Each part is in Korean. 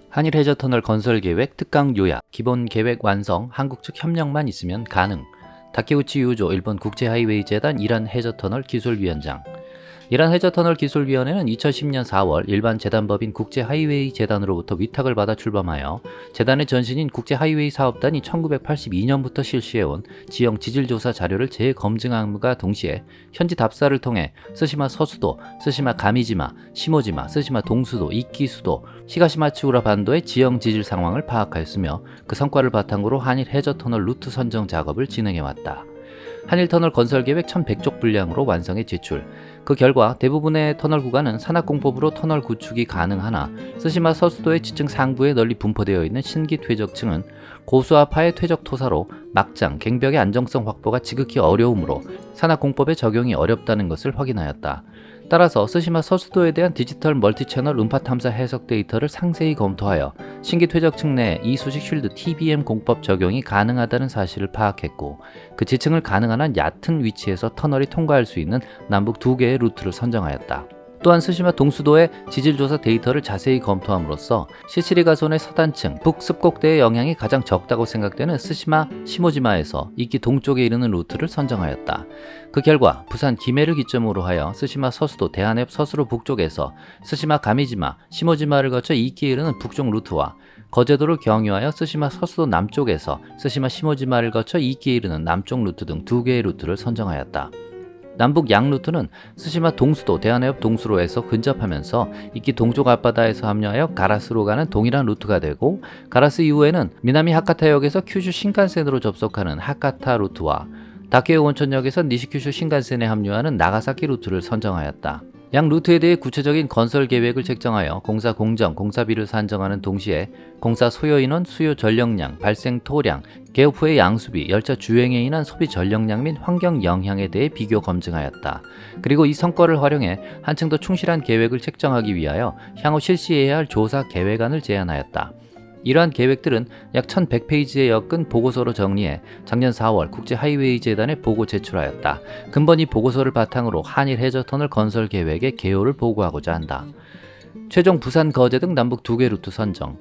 한일 해저터널 건설 계획 특강 요약, 기본 계획 완성, 한국 측 협력만 있으면 가능. 다케우치 유조 일본 국제하이웨이 재단 이란 해저터널 기술위원장. 이란 해저터널 기술위원회는 2010년 4월 일반 재단법인 국제하이웨이 재단으로부터 위탁을 받아 출범하여 재단의 전신인 국제하이웨이 사업단이 1982년부터 실시해온 지형 지질조사 자료를 재검증함과 동시에 현지 답사를 통해 스시마 서수도, 스시마 가미지마, 시모지마, 스시마 동수도, 이끼수도, 히가시마츠우라 반도의 지형 지질 상황을 파악하였으며 그 성과를 바탕으로 한일 해저터널 루트 선정 작업을 진행해왔다. 한일 터널 건설 계획 1100쪽 분량으로 완성해 제출. 그 결과 대부분의 터널 구간은 산악공법으로 터널 구축이 가능하나 스시마 서수도의 지층 상부에 널리 분포되어 있는 신기 퇴적층은 고수압하의 퇴적 토사로 막장, 갱벽의 안정성 확보가 지극히 어려우므로 산악공법의 적용이 어렵다는 것을 확인하였다. 따라서 스시마 서수도에 대한 디지털 멀티채널 음파 탐사 해석 데이터를 상세히 검토하여 신기 퇴적층 내 이수직 쉴드 TBM 공법 적용이 가능하다는 사실을 파악했고 그 지층을 가능한 한 얕은 위치에서 터널이 통과할 수 있는 남북 두 개의 루트를 선정하였다. 또한 스시마 동수도의 지질조사 데이터를 자세히 검토함으로써 시치리 가손의 서단층, 북습곡대의 영향이 가장 적다고 생각되는 스시마 시모지마에서 이끼 동쪽에 이르는 루트를 선정하였다. 그 결과 부산 김해를 기점으로 하여 스시마 서수도 대한해협 서수로 북쪽에서 스시마 가미지마, 시모지마를 거쳐 이끼에 이르는 북쪽 루트와 거제도를 경유하여 스시마 서수도 남쪽에서 스시마 시모지마를 거쳐 이끼에 이르는 남쪽 루트 등 두 개의 루트를 선정하였다. 남북 양 루트는 스시마 동수도 대한해협 동수로에서 근접하면서 이끼 동쪽 앞바다에서 합류하여 가라스로 가는 동일한 루트가 되고 가라스 이후에는 미나미 하카타역에서 큐슈 신칸센으로 접속하는 하카타 루트와 다케오 온천역에서 니시큐슈 신칸센에 합류하는 나가사키 루트를 선정하였다. 양 루트에 대해 구체적인 건설 계획을 책정하여 공사 공정, 공사비를 산정하는 동시에 공사 소요 인원, 수요 전력량, 발생 토량, 개업 후의 양수비, 열차 주행에 인한 소비 전력량 및 환경 영향에 대해 비교 검증하였다. 그리고 이 성과를 활용해 한층 더 충실한 계획을 책정하기 위하여 향후 실시해야 할 조사 계획안을 제안하였다. 이러한 계획들은 약 1100페이지에 엮은 보고서로 정리해 작년 4월 국제하이웨이 재단에 보고 제출하였다. 근본 이 보고서를 바탕으로 한일 해저터널 건설 계획의 개요를 보고하고자 한다. 최종 부산 거제 등 남북 두 개 루트 선정.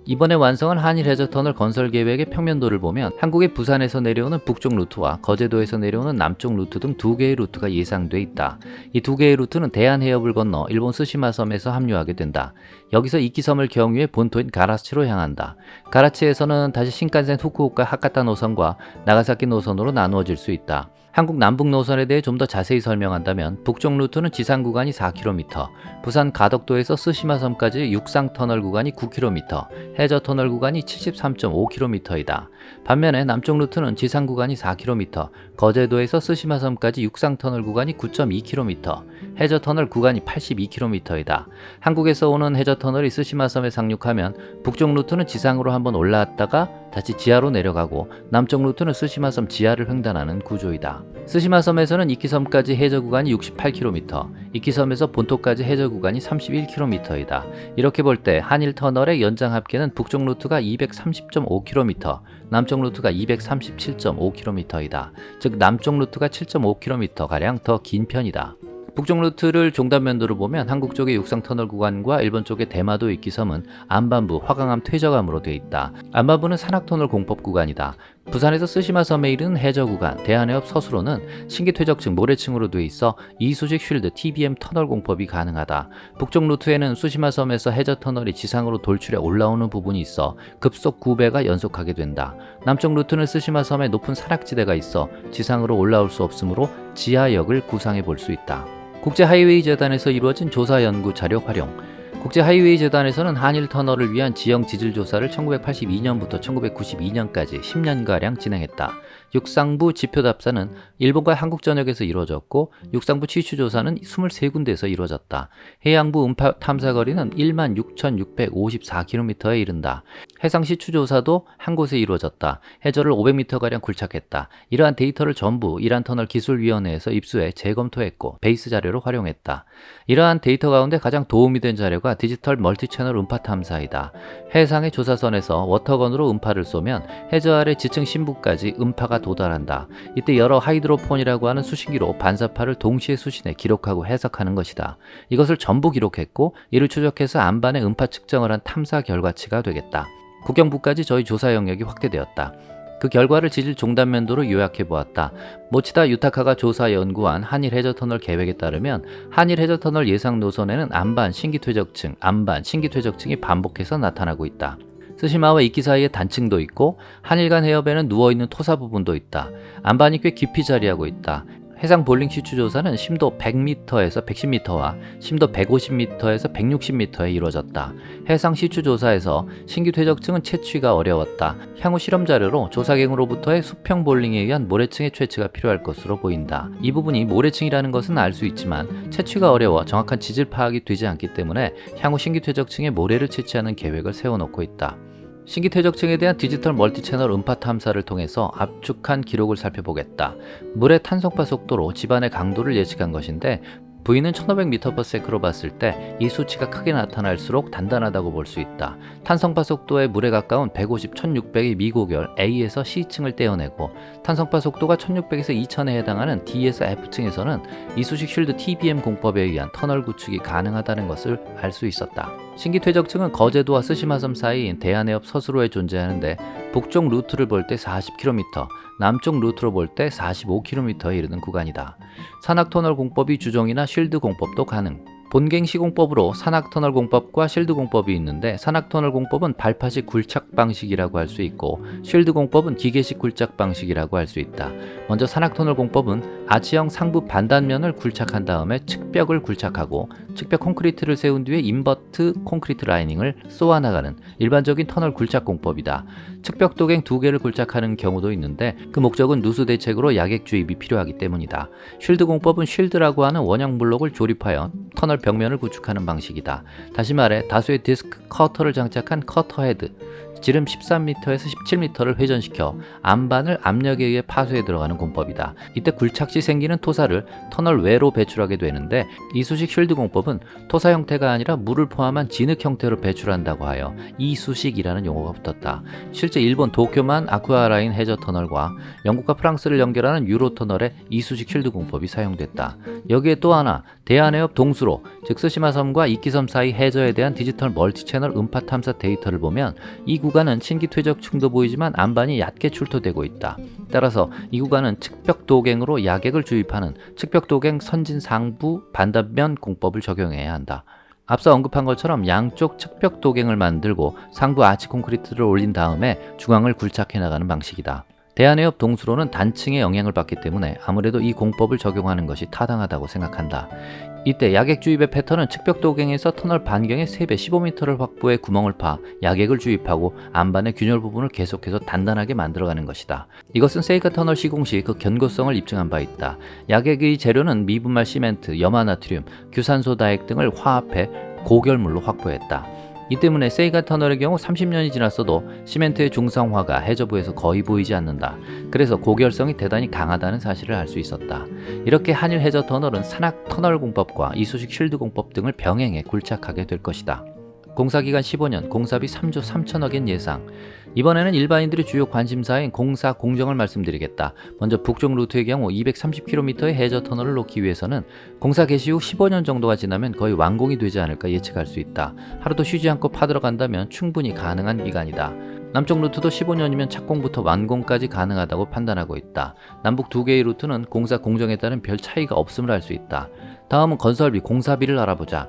이번에 완성한 한일 해저터널 건설 계획의 평면도를 보면 한국의 부산에서 내려오는 북쪽 루트와 거제도에서 내려오는 남쪽 루트 돼 두 개의 루트가 예상돼 있다. 이 두 개의 루트는 대한해협을 건너 일본 스시마 섬에서 합류하게 된다. 여기서 이키섬을 경유해 본토인 가라치로 향한다. 가라치에서는 다시 신칸센 후쿠오카 하카타 노선과 나가사키 노선으로 나누어질 수 있다. 한국 남북 노선에 대해 좀 더 자세히 설명한다면 북쪽 루트는 지상 구간이 4km, 부산 가덕도에서 스시마섬까지 육상 터널 구간이 9km, 해저 터널 구간이 73.5km이다. 반면에 남쪽 루트는 지상 구간이 4km, 거제도에서 스시마섬까지 육상 터널 구간이 9.2km, 해저 터널 구간이 82km이다. 한국에서 오는 해저 터널이 스시마섬에 상륙하면 북쪽 루트는 지상으로 한번 올라왔다가 다시 지하로 내려가고 남쪽 루트는 스시마섬 지하를 횡단하는 구조이다. 스시마섬에서는 이키섬까지 해저 구간이 68km, 이키섬에서 본토까지 해저 구간이 31km이다. 이렇게 볼 때 한일 터널의 연장 합계는 북쪽 루트가 230.5km, 남쪽 루트가 237.5km이다. 즉 남쪽 루트가 7.5km가량 더 긴 편이다. 북쪽 루트를 종단면도로 보면 한국 쪽의 육상 터널 구간과 일본 쪽의 대마도 이끼섬은 안반부, 화강암 퇴적암으로 되어 있다. 안반부는 산악터널 공법 구간이다. 부산에서 스시마섬에 이르는 해저 구간, 대한해협 서수로는 신기 퇴적층, 모래층으로 되어 있어 이수직 쉴드 TBM 터널 공법이 가능하다. 북쪽 루트에는 수시마섬에서 해저 터널이 지상으로 돌출해 올라오는 부분이 있어 급속 구배가 연속하게 된다. 남쪽 루트는 스시마섬에 높은 산악지대가 있어 지상으로 올라올 수 없으므로 지하역을 구상해 볼 수 있다. 국제하이웨이 재단에서 이루어진 조사 연구 자료 활용. 국제하이웨이 재단에서는 한일 터널을 위한 지형 지질 조사를 1982년부터 1992년까지 10년가량 진행했다. 육상부 지표 답사는 일본과 한국 전역에서 이루어졌고 육상부 취추 조사는 23군데에서 이루어졌다. 해양부 음파 탐사 거리는 16,654km에 이른다. 해상 시추 조사도 한 곳에 이루어졌다. 해저를 500m가량 굴착했다. 이러한 데이터를 전부 이란터널 기술위원회에서 입수해 재검토했고 베이스 자료로 활용했다. 이러한 데이터 가운데 가장 도움이 된 자료가 디지털 멀티채널 음파 탐사이다. 해상의 조사선에서 워터건으로 음파를 쏘면 해저 아래 지층 심부까지 음파가 도달한다. 이때 여러 하이드로폰이라고 하는 수신기로 반사파를 동시에 수신해 기록하고 해석하는 것이다. 이것을 전부 기록했고 이를 추적해서 안반의 음파 측정을 한 탐사 결과치가 되겠다. 국경부까지 저희 조사 영역이 확대되었다. 그 결과를 지질 종단면도로 요약해 보았다. 모치다 유타카가 조사 연구한 한일 해저터널 계획에 따르면 한일 해저터널 예상 노선에는 안반 신기퇴적층, 안반 신기퇴적층이 반복해서 나타나고 있다. 스시마와 이키 사이에 단층도 있고 한일 간 해협에는 누워있는 토사 부분도 있다. 안반이 꽤 깊이 자리하고 있다. 해상 볼링 시추 조사는 심도 100m에서 110m와 심도 150m에서 160m에 이루어졌다. 해상 시추 조사에서 신규 퇴적층은 채취가 어려웠다. 향후 실험 자료로 조사갱으로부터의 수평 볼링에 의한 모래층의 채취가 필요할 것으로 보인다. 이 부분이 모래층이라는 것은 알 수 있지만 채취가 어려워 정확한 지질 파악이 되지 않기 때문에 향후 신규 퇴적층에 모래를 채취하는 계획을 세워놓고 있다. 신기 퇴적층에 대한 디지털 멀티채널 음파 탐사를 통해서 압축한 기록을 살펴보겠다. 물의 탄성파 속도로 지반의 강도를 예측한 것인데 V는 1500m/s로 봤을 때 이 수치가 크게 나타날수록 단단하다고 볼 수 있다. 탄성파 속도의 물에 가까운 150, 1600의 미고결 A에서 C층을 떼어내고 탄성파 속도가 1600에서 2000에 해당하는 D에서 F층에서는 이쑤식 쉴드 TBM 공법에 의한 터널 구축이 가능하다는 것을 알 수 있었다. 신기 퇴적층은 거제도와 스시마섬 사이인 대한해협 서수로에 존재하는데 북쪽 루트를 볼 때 40km, 남쪽 루트로 볼 때 45km에 이르는 구간이다. 산악터널 공법이 주종이나 쉴드 공법도 가능. 본갱 시공법으로 산악터널 공법과 쉴드 공법이 있는데 산악터널 공법은 발파식 굴착 방식이라고 할 수 있고 쉴드 공법은 기계식 굴착 방식이라고 할 수 있다. 먼저 산악터널 공법은 아치형 상부 반단면을 굴착한 다음에 측벽을 굴착하고 측벽 콘크리트를 세운 뒤에 인버트 콘크리트 라이닝을 쏘아나가는 일반적인 터널 굴착 공법이다. 측벽 도갱 2개를 굴착하는 경우도 있는데 그 목적은 누수 대책으로 야객 주입이 필요하기 때문이다. 쉴드 공법은 쉴드라고 하는 원형 블록을 조립하여 터널 벽면을 구축하는 방식이다. 다시 말해 다수의 디스크 커터를 장착한 커터 헤드, 지름 13m에서 17m를 회전시켜 안반을 압력에 의해 파쇄해 들어가는 공법이다. 이때 굴착 시 생기는 토사를 터널 외로 배출하게 되는데 이쑤식 쉴드 공법은 토사 형태가 아니라 물을 포함한 진흙 형태로 배출한다고 하여 이쑤식이라는 용어가 붙었다. 실제 일본 도쿄만 아쿠아라인 해저 터널과 영국과 프랑스를 연결하는 유로 터널에 이쑤식 쉴드 공법이 사용됐다. 여기에 또 하나 대한해협 동수로 즉 스시마섬과 이키섬 사이 해저에 대한 디지털 멀티채널 음파 탐사 데이터를 보면 이 구간은 신기 퇴적층도 보이지만 안반이 얕게 출토되고 있다. 따라서 이 구간은 측벽 도갱으로 야객을 주입하는 측벽 도갱 선진 상부 반단면 공법을 적용해야 한다. 앞서 언급한 것처럼 양쪽 측벽 도갱을 만들고 상부 아치 콘크리트를 올린 다음에 중앙을 굴착해 나가는 방식이다. 대한해협 동수로는 단층의 영향을 받기 때문에 아무래도 이 공법을 적용하는 것이 타당하다고 생각한다. 이때 야객 주입의 패턴은 측벽 도갱에서 터널 반경의 3배 15m를 확보해 구멍을 파 야객을 주입하고 안반의 균열 부분을 계속해서 단단하게 만들어가는 것이다. 이것은 세이카 터널 시공 시 그 견고성을 입증한 바 있다. 야객의 재료는 미분말 시멘트, 염화나트륨, 규산소 다액 등을 화합해 고결물로 확보했다. 이 때문에 세이가 터널의 경우 30년이 지났어도 시멘트의 중성화가 해저부에서 거의 보이지 않는다. 그래서 고결성이 대단히 강하다는 사실을 알 수 있었다. 이렇게 한일 해저 터널은 산악 터널 공법과 이쑤식 쉴드 공법 등을 병행해 굴착하게 될 것이다. 공사기간 15년, 공사비 3조 3천억엔 예상. 이번에는 일반인들의 주요 관심사인 공사 공정을 말씀드리겠다. 먼저 북쪽 루트의 경우 230km의 해저 터널을 놓기 위해서는 공사 개시 후 15년 정도가 지나면 거의 완공이 되지 않을까 예측할 수 있다. 하루도 쉬지 않고 파들어 간다면 충분히 가능한 기간이다. 남쪽 루트도 15년이면 착공부터 완공까지 가능하다고 판단하고 있다. 남북 두 개의 루트는 공사 공정에 따른 별 차이가 없음을 알 수 있다. 다음은 건설비, 공사비를 알아보자.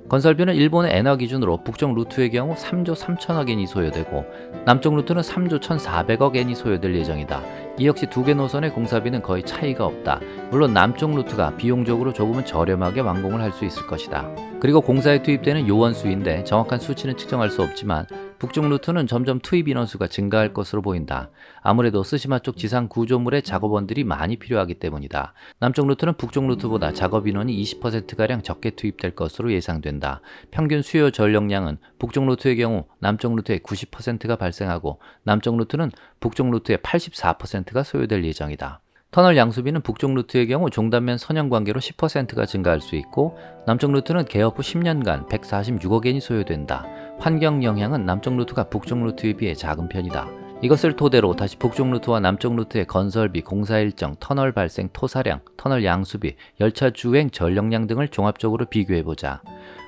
건설비는 일본의 엔화 기준으로 북쪽 루트의 경우 3조 3천억엔이 소요되고 남쪽 루트는 3조 1,400억엔이 소요될 예정이다. 이 역시 두 개 노선의 공사비는 거의 차이가 없다. 물론 남쪽 루트가 비용적으로 조금은 저렴하게 완공을 할 수 있을 것이다. 그리고 공사에 투입되는 요원수인데 정확한 수치는 측정할 수 없지만 북쪽 루트는 점점 투입 인원수가 증가할 것으로 보인다. 아무래도 쓰시마 쪽 지상 구조물에 작업원들이 많이 필요하기 때문이다. 남쪽 루트는 북쪽 루트보다 작업 인원이 20%가량 적게 투입될 것으로 예상된다. 평균 수요 전력량은 북쪽 루트의 경우 남쪽 루트의 90%가 발생하고 남쪽 루트는 북쪽 루트의 84%가 소요될 예정이다. 터널 양수비는 북쪽 루트의 경우 종단면 선형 관계로 10%가 증가할 수 있고 남쪽 루트는 개업 후 10년간 146억 엔이 소요된다. 환경 영향은 남쪽 루트가 북쪽 루트에 비해 작은 편이다. 이것을 토대로 다시 북쪽 루트와 남쪽 루트의 건설비, 공사 일정, 터널 발생 토사량, 터널 양수비, 열차 주행 전력량 등을 종합적으로 비교해보자.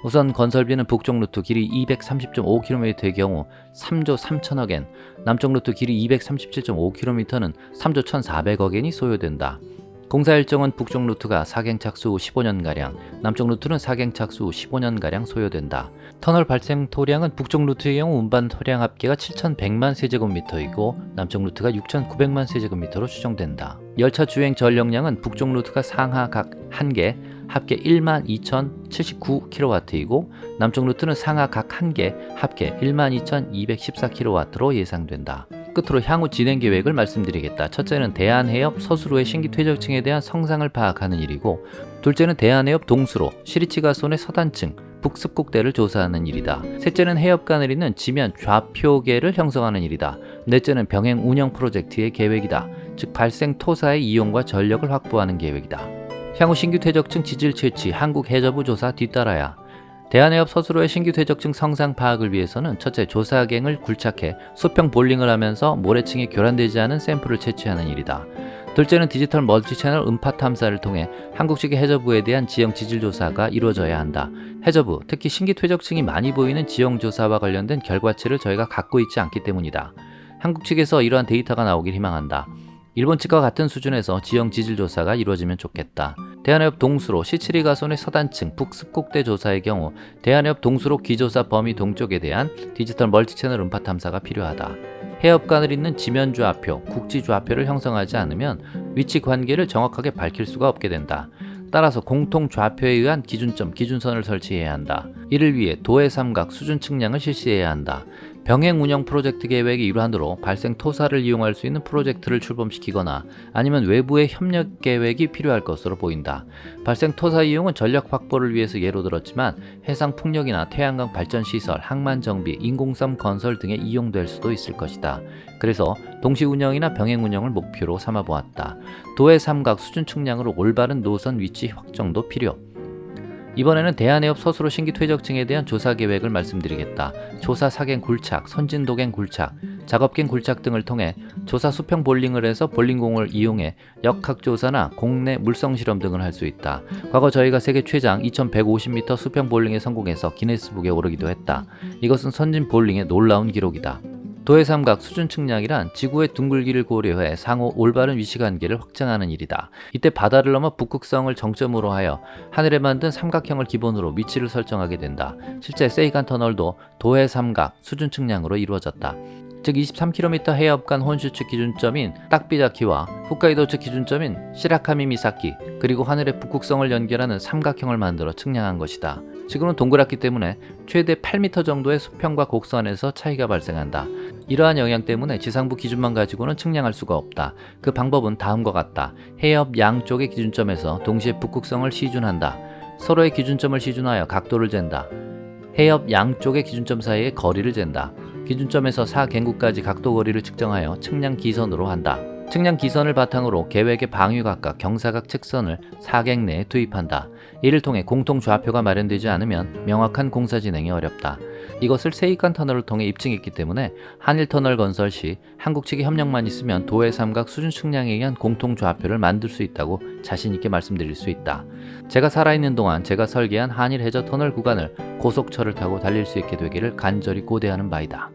우선 건설비는 북쪽 루트 길이 230.5km의 경우 3조 3천억 엔, 남쪽 루트 길이 237.5km는 3조 1,400억 엔이 소요된다. 공사 일정은 북쪽 루트가 사갱 착수 후 15년가량, 남쪽 루트는 사갱 착수 후 15년가량 소요된다. 터널 발생 토량은 북쪽 루트의 경우 운반 토량 합계가 7,100만 세제곱미터이고 남쪽 루트가 6,900만 세제곱미터로 추정된다. 열차 주행 전력량은 북쪽 루트가 상하 각 1개, 합계 12,079kW이고 남쪽 루트는 상하 각 1개, 합계 12,214kW로 예상된다. 끝으로 향후 진행 계획을 말씀드리겠다. 첫째는 대한해협 서수로의 신규 퇴적층에 대한 성상을 파악하는 일이고, 둘째는 대한해협 동수로 시리치가손의 서단층 북습곡대를 조사하는 일이다. 셋째는 해협간을 잇는 지면 좌표계를 형성하는 일이다. 넷째는 병행 운영 프로젝트의 계획이다. 즉 발생 토사의 이용과 전력을 확보하는 계획이다. 향후 신규 퇴적층 지질 채취 한국해저부 조사 뒤따라야. 대한해협 서수로의 신규 퇴적층 성상 파악을 위해서는 첫째 조사갱을 굴착해 수평 볼링을 하면서 모래층에 교란되지 않은 샘플을 채취하는 일이다. 둘째는 디지털 멀티채널 음파 탐사를 통해 한국식 해저부에 대한 지형 지질 조사가 이루어져야 한다. 해저부, 특히 신규 퇴적층이 많이 보이는 지형 조사와 관련된 결과치를 저희가 갖고 있지 않기 때문이다. 한국 측에서 이러한 데이터가 나오길 희망한다. 일본 측과 같은 수준에서 지형 지질 조사가 이루어지면 좋겠다. 대한해협 동수로 시치리가손의 서단층 북습곡대 조사의 경우 대한해협 동수로 기조사 범위 동쪽에 대한 디지털 멀티채널 음파 탐사가 필요하다. 해협간을 잇는 지면 좌표, 국지 좌표를 형성하지 않으면 위치 관계를 정확하게 밝힐 수가 없게 된다. 따라서 공통 좌표에 의한 기준점, 기준선을 설치해야 한다. 이를 위해 도해 삼각 수준 측량을 실시해야 한다. 병행 운영 프로젝트 계획의 일환으로 발생 토사를 이용할 수 있는 프로젝트를 출범시키거나 아니면 외부의 협력 계획이 필요할 것으로 보인다. 발생 토사 이용은 전력 확보를 위해서 예로 들었지만 해상 풍력이나 태양광 발전 시설, 항만 정비, 인공섬 건설 등에 이용될 수도 있을 것이다. 그래서 동시 운영이나 병행 운영을 목표로 삼아 보았다. 도해 삼각 수준 측량으로 올바른 노선 위치 확정도 필요. 이번에는 대한해협 서수로 신규 퇴적층에 대한 조사 계획을 말씀드리겠다. 조사 사갱 굴착, 선진도갱 굴착, 작업갱 굴착 등을 통해 조사 수평 볼링을 해서 볼링공을 이용해 역학 조사나 공내 물성 실험 등을 할 수 있다. 과거 저희가 세계 최장 2150m 수평 볼링에 성공해서 기네스북에 오르기도 했다. 이것은 선진 볼링의 놀라운 기록이다. 도해 삼각 수준 측량이란 지구의 둥글기를 고려해 상호 올바른 위치 관계를 확정하는 일이다. 이때 바다를 넘어 북극성을 정점으로 하여 하늘에 만든 삼각형을 기본으로 위치를 설정하게 된다. 실제 세이간 터널도 도해 삼각 수준 측량으로 이루어졌다. 즉 23km 해협간 혼슈 측 기준점인 딱비자키와 홋카이도 측 기준점인 시라카미미사키 그리고 하늘의 북극성을 연결하는 삼각형을 만들어 측량한 것이다. 지구는 동그랗기 때문에 최대 8m 정도의 수평과 곡선에서 차이가 발생한다. 이러한 영향 때문에 지상부 기준만 가지고는 측량할 수가 없다. 그 방법은 다음과 같다. 해협 양쪽의 기준점에서 동시에 북극성을 시준한다. 서로의 기준점을 시준하여 각도를 잰다. 해협 양쪽의 기준점 사이의 거리를 잰다. 기준점에서 사갱구까지 각도 거리를 측정하여 측량 기선으로 한다. 측량 기선을 바탕으로 계획의 방위각과 경사각 측선을 사갱 내에 투입한다. 이를 통해 공통 좌표가 마련되지 않으면 명확한 공사 진행이 어렵다. 이것을 세이간 터널을 통해 입증했기 때문에 한일 터널 건설 시 한국 측의 협력만 있으면 도해 삼각 수준 측량에 의한 공통 좌표를 만들 수 있다고 자신 있게 말씀드릴 수 있다. 제가 살아있는 동안 제가 설계한 한일 해저 터널 구간을 고속철을 타고 달릴 수 있게 되기를 간절히 고대하는 바이다.